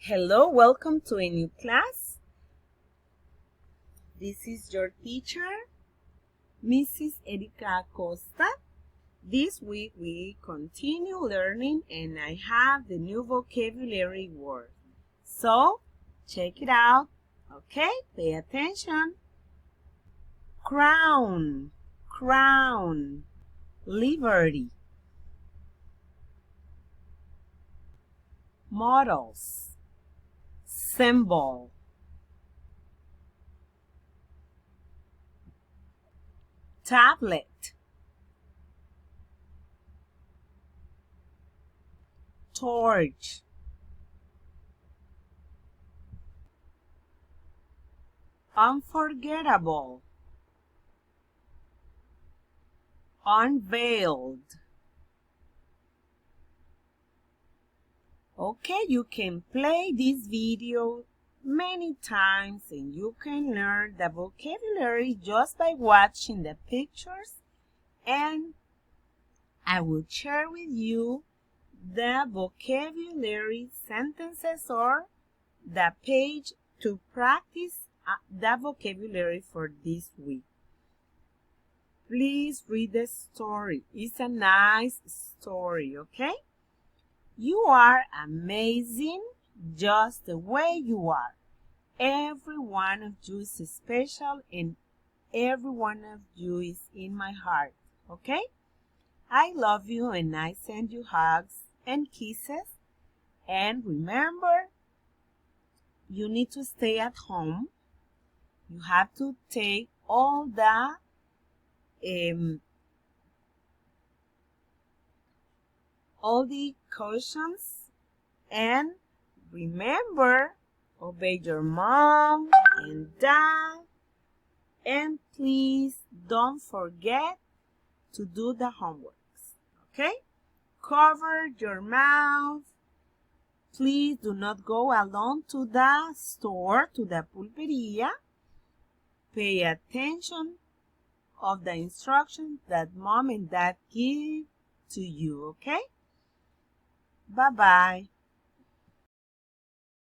Hello, welcome to a new class. This is your teacher, Mrs. Erika Acosta. This week we continue learning and I have the new vocabulary word. So, check it out. Okay, pay attention. Crown, crown, liberty. Models, symbol. Tablet, torch, unforgettable, unveiled. Okay, you can play this video many times and you can learn the vocabulary just by watching the pictures, and I will share with you the vocabulary sentences or the page to practice the vocabulary for this week. Please read the story. It's a nice story, okay? You are amazing just the way you are. Every one of you is special and every one of you is in my heart, okay? I love you and I send you hugs and kisses. And remember, you need to stay at home. You have to take all the cautions, and remember, obey your mom and dad, and please don't forget to do the homeworks, okay? Cover your mouth. Please do not go alone to the store, to the pulperia. Pay attention of the instructions that mom and dad give to you, okay? Bye-bye.